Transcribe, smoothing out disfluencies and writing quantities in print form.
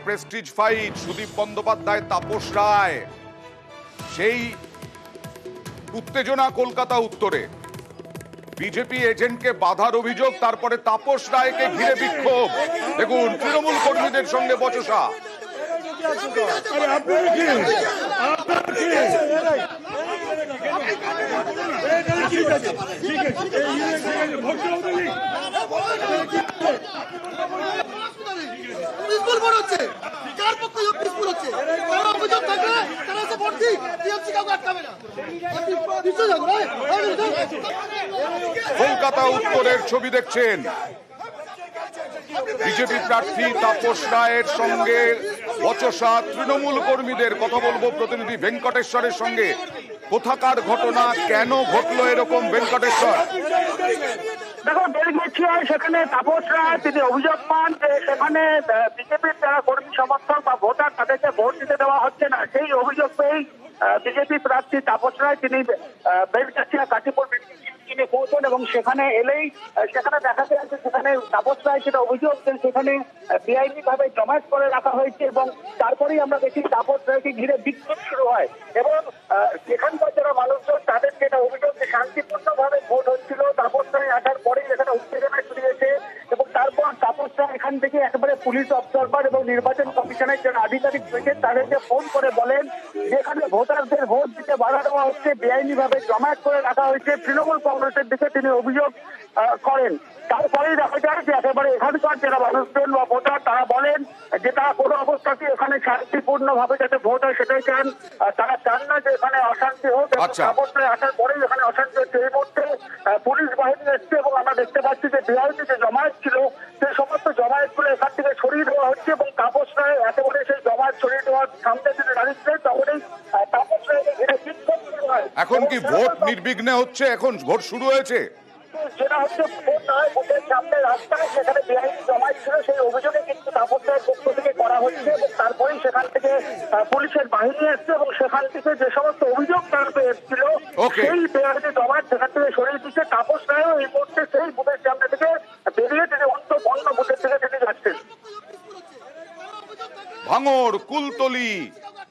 Prestige fight, Sudip Bandyopadhyay Tapas Roy, সেই উত্তেজনা কলকাতা উত্তরে। বিজেপি এজেন্টকে বাধার অভিযোগ, তারপরে তাপস রায়কে ঘিরে বিক্ষোভ। দেখুন তৃণমূল কর্মীদের সঙ্গে বচসা। কলকাতা উত্তরের ছবি দেখছেন, বিজেপি প্রার্থী তাপস রায়ের সঙ্গে বচসা তৃণমূল কর্মীদের। কথা বলবো প্রতিনিধি ভেঙ্কটেশ্বরের সঙ্গে। কোথাকার ঘটনা, কেন ঘটলো এরকম ভেঙ্কটেশ্বর? দেখো, সেখানে তাপস রায় তিনি অভিযোগ পান যে সেখানে বিজেপির যারা কর্মী সমর্থক বা ভোটার তাদেরকে ভোট দিতে দেওয়া হচ্ছে না। সেই অভিযোগ পেয়েই বিজেপি প্রার্থী তাপস রায় তিনি বেলগাছিয়া কাশীপুর তিনি পৌঁছন এবং সেখানে এলেই সেখানে দেখা যায় যে সেখানে তাপস রায় যেটা অভিযোগ যে সেখানে বেআইনি ভাবে জমায়েত করে রাখা হয়েছে এবং তারপরেই আমরা দেখি তাপস রায়কে ঘিরে বিক্ষোভ শুরু হয় এবং সেখানকার যারা মানুষজন তাদের যেটা অভিযোগ যে শান্তিপূর্ণভাবে ভোট হচ্ছিল, তাপস রায় আসার পরেই এখানে উত্তেজনা শুরু হয়েছে এবং তারপর তাপস রায় এখান থেকে একেবারে পুলিশ অবজারভার এবং নির্বাচন কমিশনের যারা আধিকারিক রয়েছেন তাদেরকে ফোন করে বলেন যে এখানে ভোটারদের ভোট দিতে বাধা দেওয়া হচ্ছে, বেআইনি ভাবে জমায়েত করে রাখা হয়েছে। তৃণমূল কংগ্রেসের দিকে তিনি অভিযোগ করেন। তারপরেই দেখা যায় যে একেবারে এখানকার যারা মানুষজন বা ভোটার তারা বলেন যে তারা কোনো অবস্থাতে এখানে শান্তিপূর্ণ ভাবে যাতে ভোট হয় সেটাই চান। তারা চান না যে এখানে অশান্তি হোক। তাপস রায় আসার পরেই এখানে অশান্তি হচ্ছে। এই মুহূর্তে পুলিশ বাহিনী এসছে এবং আমরা দেখতে পাচ্ছি যে বেআইনি যে জমায়েত ছিল সেই সমস্ত জমায়েতগুলো এখান থেকে সরিয়ে দেওয়া হচ্ছে এবং তাপস রায় একেবারে সেই জমায়েত সরিয়ে দেওয়ার সামনে তিনি দাঁড়িয়েছিলেন তখনই তাপস রায়কে ঘিরে বিক্ষোভ শুরু হয়। এখন কি ভোট নির্বিঘ্নে হচ্ছে? এখন ভোট শুরু হয়েছে? যেটা হচ্ছে ভোট নয়, ভোটের সামনে রাস্তায় সেখানে বেআইনি জমায়েত ছিল সেই অভিযোগে কিন্তু তাপস রায়ের পক্ষ থেকে করা হচ্ছে এবং তারপরেই সেখান থেকে পুলিশের বাহিনী এসছে এবং সেখান থেকে যে সমস্ত অভিযোগ তার এসেছিল সেই বেআইনি জমায়েত সেখান থেকে সরিয়ে দিচ্ছে। তাপস রায়ও এই মুহূর্তে সেই বুথের সামনে থেকে বেরিয়ে তিনি অন্য বুথের থেকে তিনি যাচ্ছেন। ভাঙড়, কুলতলি,